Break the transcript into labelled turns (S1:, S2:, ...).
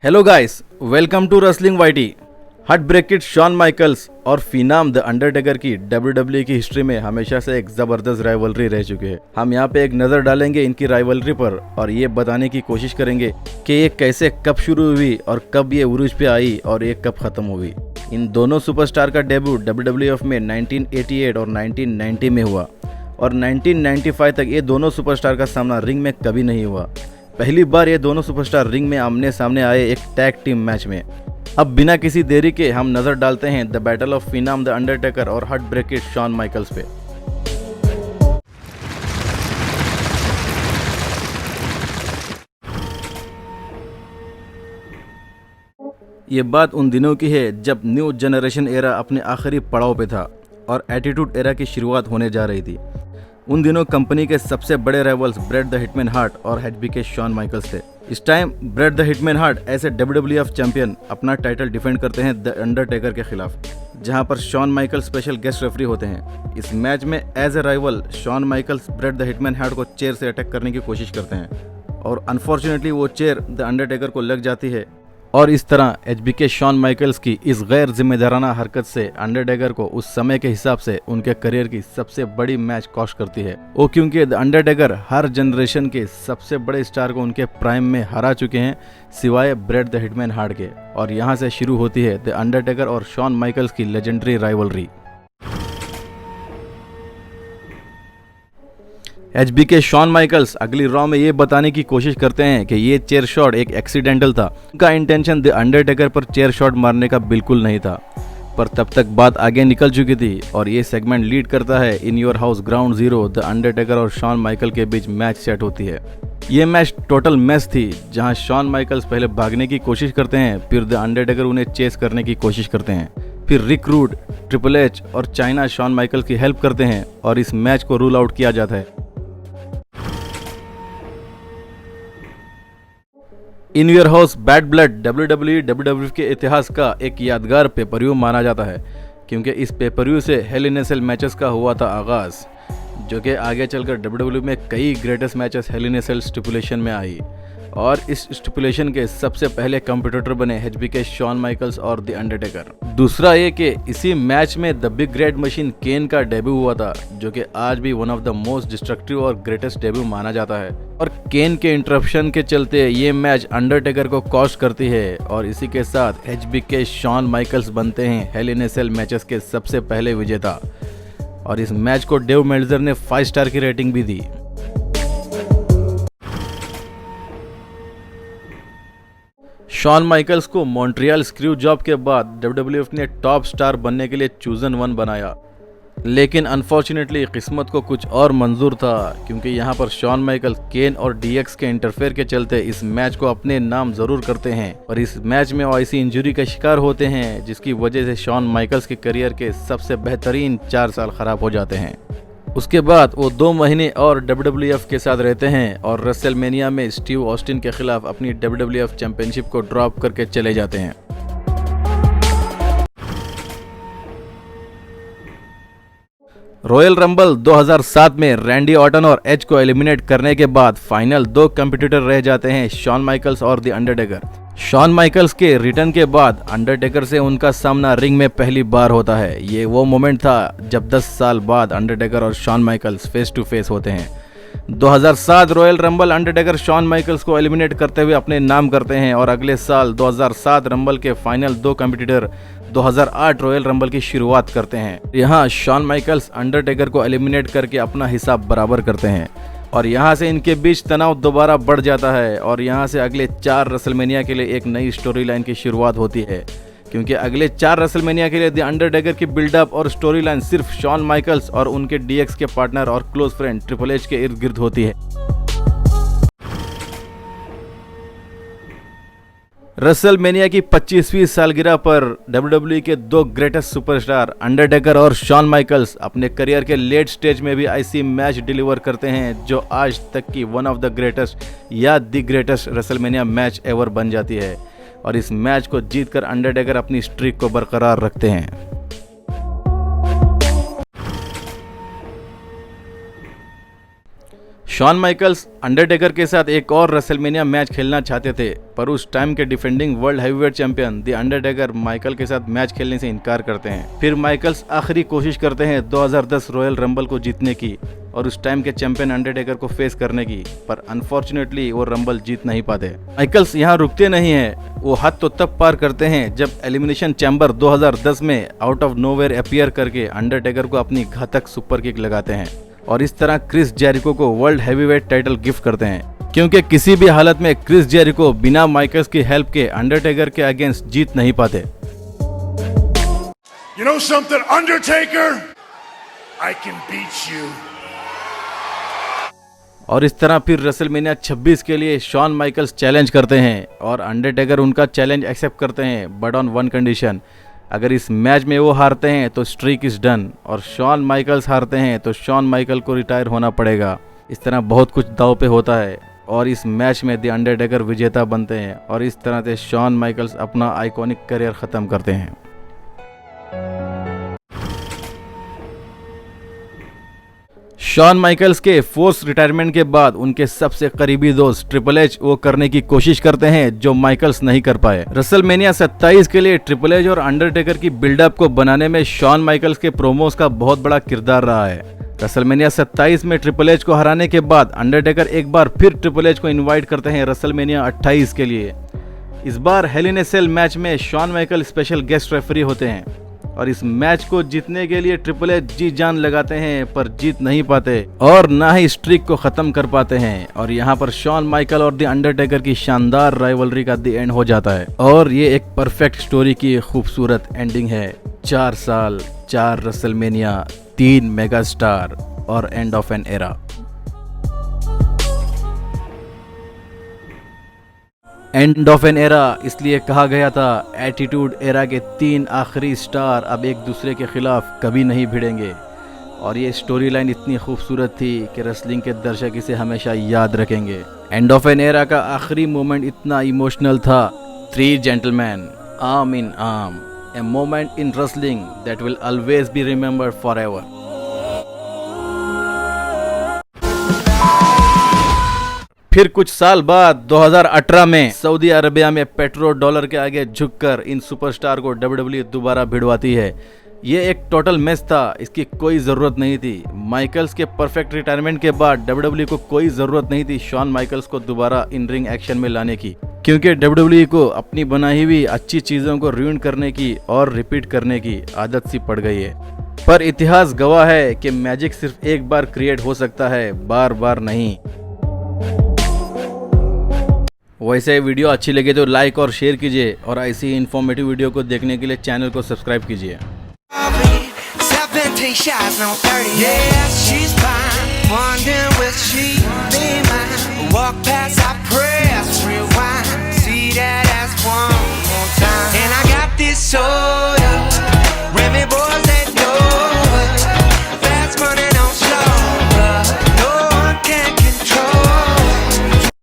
S1: Hello guys, welcome to wrestling YT. Heart break kid Shawn Michaels और Phenom the Undertaker की WWE की history में हमेशा से एक जबरदस्त राइवलरी रह चुकी है। हम यहाँ पे एक नज़र डालेंगे इनकी राइवलरी पर और ये बताने की कोशिश करेंगे कि ये कैसे कब शुरू हुई और कब ये उरूज पे आई और ये कब खत्म हुई। इन दोनों सुपरस्टार का डेब्यू WWF में 1988 और 1990 में हुआ और 1995 तक ये दोनों सुपरस्टार का सामना रिंग में कभी नहीं हुआ। पहली बार ये दोनों सुपरस्टार रिंग में आमने सामने आए एक टैग टीम मैच में। अब बिना किसी देरी के हम नजर डालते हैं the battle of Phenom the Undertaker और heart break kid Shawn Michaels पे। ये बात उन दिनों की है जब न्यू जनरेशन एरा अपने आखिरी पड़ाव पे था और एटीट्यूड एरा की शुरुआत होने जा रही थी। उन दिनों कंपनी के सबसे बड़े rivals Bret the Hitman Hart और HBK शॉन माइकल्स थे। इस time Bret the Hitman Hart ऐसे WWF चैंपियन अपना टाइटल डिफेंड करते हैं द अंडरटेकर के खिलाफ, जहां पर Shawn Michaels special guest referee होते हैं। इस मैच में as a rival Shawn Michaels Bret the Hitman Hart को चेयर से अटैक करने की कोशिश करते हैं और अनफॉर्चुनेटली वो चेयर द अंडरटेकर को लग जाती है और इस तरह HBK शॉन माइकल्स की इस गैर जिम्मेदाराना हरकत से अंडरटेकर को उस समय के हिसाब से उनके करियर की सबसे बड़ी मैच कॉस्ट करती है। वो क्योंकि द अंडरटेकर हर जनरेशन के सबसे बड़े स्टार को उनके प्राइम में हरा चुके हैं सिवाय ब्रेट द हिटमैन हार्ट के, और यहाँ से शुरू होती है द अंडरटेकर और शॉन माइकल्स की legendary rivalry. HBK Shawn Michaels अगली रॉ में ये बताने की कोशिश करते हैं कि ये चेयर शॉट एक एक्सीडेंटल था। उनका इंटेंशन द अंडरटेकर पर चेयर शॉट मारने का बिल्कुल नहीं था, पर तब तक बात आगे निकल चुकी थी और ये सेगमेंट लीड करता है in your house ground zero the Undertaker और शॉन माइकल के बीच मैच सेट होती है। ये मैच टोटल मैच थी जहां शॉन माइकल्स पहले भागने की कोशिश करते हैं, फिर द अंडरटेकर उन्हें चेस करने की कोशिश करते हैं, फिर रिक रूड, ट्रिपल एच और चाइना शॉन माइकल्स की हेल्प करते हैं और इस मैच को रूल आउट किया जाता है। In your house bad blood WWE के इतिहास का एक यादगार पेपरव्यू माना जाता है, क्योंकि इस पेपरव्यू से hello in a cell matches का हुआ था आगाज, जो कि आगे चलकर WWE में कई greatest matches hello in a cell stipulation में आई और इस स्टिपुलेशन के सबसे पहले कंपटीटर बने HBK शॉन माइकल्स और द अंडरटेकर। दूसरा ये कि इसी मैच में द बिग ग्रेट मशीन केन का डेब्यू हुआ था, जो कि आज भी one of the most destructive और ग्रेटेस्ट डेब्यू माना जाता है, और केन के इंटरप्शन के चलते ये मैच अंडरटेकर को कॉस्ट करती है और इसी के साथ HBK शॉन माइकल्स बनते हैं hello in a cell matches के सबसे पहले विजेता, और इस मैच को डेव मेल्जर ने 5 स्टार की रेटिंग भी दी। शॉन माइकल्स को मॉन्ट्रियल स्क्रू जॉब के बाद WWF ने टॉप स्टार बनने के लिए चूजन वन बनाया, लेकिन अनफॉर्चुनेटली किस्मत को कुछ और मंजूर था, क्योंकि यहाँ पर शॉन माइकल्स केन और DX के इंटरफेयर के चलते इस मैच को अपने नाम जरूर करते हैं और इस मैच में वो ऐसी इंजरी का शिकार होते हैं जिसकी वजह से शॉन माइकल्स के करियर के सबसे बेहतरीन 4 साल खराब हो जाते हैं। उसके बाद वो 2 महीने और WWF के साथ रहते हैं और रेसलमेनिया में स्टीव ऑस्टिन के खिलाफ अपनी WWF चैंपियनशिप को ड्रॉप करके चले जाते हैं। रॉयल रंबल 2007 में रैंडी ऑर्टन और एज को एलिमिनेट करने के बाद फाइनल 2 कंपटीटर रह जाते हैं, शॉन माइकल्स और द अंडरटेकर। शॉन माइकल्स के रिटर्न के बाद अंडरटेकर से उनका सामना रिंग में पहली बार होता है। ये वो मोमेंट था जब 10 साल बाद अंडरटेकर और Shawn Michaels face to face होते हैं। 2007 Royal Rumble Undertaker Shawn Michaels को एलिमिनेट करते हुए अपने नाम करते हैं और अगले साल 2007 रंबल के फाइनल 2 कंपटीटर 2008 रॉयल रंबल की शुरुआत करते हैं। यहाँ शॉन माइकल्स अंडरटेकर को एलिमिनेट करके अपना हिसाब बराबर करते हैं और यहाँ से इनके बीच तनाव दोबारा बढ़ जाता है और यहाँ से अगले 4 रेसलमेनिया के लिए एक नई स्टोरी लाइन की शुरुआत होती है, क्योंकि अगले 4 रेसलमेनिया के लिए द अंडरटेकर की बिल्डअप और स्टोरी लाइन सिर्फ शॉन माइकल्स और उनके DX के पार्टनर और क्लोज फ्रेंड ट्रिपल एच के इर्द गिर्द होती है। रेसलमेनिया की 25वीं सालगिरह पर WWE के 2 ग्रेटेस्ट सुपरस्टार अंडरटेकर और शॉन माइकल्स अपने करियर के लेट स्टेज में भी ऐसी मैच डिलीवर करते हैं जो आज तक की वन ऑफ द ग्रेटेस्ट या the greatest WrestleMania match ever बन जाती है, और इस मैच को जीतकर अंडरटेकर अपनी स्ट्रीक को बरकरार रखते हैं। शॉन माइकल्स अंडरटेकर के साथ एक और रेसलमेनिया मैच खेलना चाहते थे, पर उस टाइम के defending world heavyweight champion the Undertaker Michael के साथ मैच खेलने से इनकार करते हैं। फिर माइकल्स आखिरी कोशिश करते हैं 2010 रॉयल रंबल को जीतने की और उस टाइम के चैंपियन अंडरटेकर को फेस करने की, पर अनफॉर्चुनेटली वो रंबल जीत नहीं पाते। माइकल्स यहाँ रुकते नहीं हैं, वो हद तो तब पार करते हैं जब एलिमिनेशन चैम्बर 2010 में आउट ऑफ नोवेयर अपीयर करके अंडरटेकर को अपनी घातक सुपर किक लगाते हैं और इस तरह क्रिस जेरिको को वर्ल्ड हैवीवेट टाइटल गिफ्ट करते हैं, क्योंकि किसी भी हालत में क्रिस जेरिको बिना माइकल्स की हेल्प के अंडरटेकर के अगेंस्ट जीत नहीं पाते।
S2: You know something, Undertaker? I can beat you.
S1: और इस तरह फिर रेसलमेनिया 26 के लिए शॉन माइकल्स चैलेंज करते हैं और अंडरटेकर उनका चैलेंज एक्सेप्ट करते हैं, बट ऑन वन कंडीशन। अगर इस मैच में वो हारते हैं तो स्ट्रीक इज डन, और शॉन माइकल्स हारते हैं तो शॉन माइकल को रिटायर होना पड़ेगा। इस तरह बहुत कुछ दांव पे होता है और इस मैच में द अंडरटेकर विजेता बनते हैं और इस तरह से शॉन माइकल्स अपना आइकॉनिक करियर ख़त्म करते हैं। शॉन माइकल्स के फोर्स रिटायरमेंट के बाद उनके सबसे करीबी दोस्त ट्रिपल एच वो करने की कोशिश करते हैं जो माइकल्स नहीं कर पाए। रेसलमेनिया 27 के लिए ट्रिपल एच और अंडरटेकर की बिल्डअप को बनाने में शॉन माइकल्स के प्रोमोस का बहुत बड़ा किरदार रहा है। रेसलमेनिया 27 में ट्रिपल एच को हराने के बाद अंडरटेकर एक बार फिर ट्रिपल एच को इन्वाइट करते हैं रेसलमेनिया 28 के लिए। इस बार Hell in a Cell match में Shawn Michael special guest referee होते हैं और इस मैच को जीतने के लिए ट्रिपल एच जी जान लगाते हैं, पर जीत नहीं पाते और ना ही स्ट्रीक को खत्म कर पाते हैं। और यहाँ पर शॉन माइकल और द अंडरटेकर की शानदार राइवलरी का द एंड हो जाता है और ये एक परफेक्ट स्टोरी की खूबसूरत एंडिंग है। 4 साल, 4 रेसलमेनिया, 3 मेगा स्टार और end of an era. End of an era इसलिए कहा गया था, एटीट्यूड एरा के 3 आखिरी स्टार अब एक दूसरे के खिलाफ कभी नहीं भिड़ेंगे। और ये स्टोरी लाइन इतनी खूबसूरत थी कि रेसलिंग के दर्शक इसे हमेशा याद रखेंगे। एंड ऑफ एन एरा का आखिरी मोमेंट इतना इमोशनल था। 3 gentleman arm in arm, a moment in wrestling that will always be remembered forever. फिर कुछ साल बाद 2018 में सऊदी अरबिया में पेट्रो डॉलर के आगे झुककर इन सुपरस्टार को WWE दोबारा भिड़वाती है। ये एक टोटल मैच था, इसकी कोई ज़रूरत नहीं थी। माइकल्स के परफेक्ट रिटायरमेंट के बाद WWE को कोई ज़रूरत नहीं थी शॉन माइकल्स को दोबारा इन रिंग एक्शन में लाने की, क्योंकि WWE को अपनी बनाई हुई अच्छी चीज़ों को रूइन करने की और रिपीट करने की आदत सी पड़ गई है। पर इतिहास गवाह है कि मैजिक सिर्फ एक बार क्रिएट हो सकता है, बार बार नहीं। वैसे वीडियो अच्छी लगे तो लाइक और शेयर कीजिए और ऐसी ही इन्फॉर्मेटिव वीडियो को देखने के लिए चैनल को सब्सक्राइब कीजिए।
S3: 17, she's no 30. Yeah, she's fine. Wondering will she be mine? Walk past, I pray.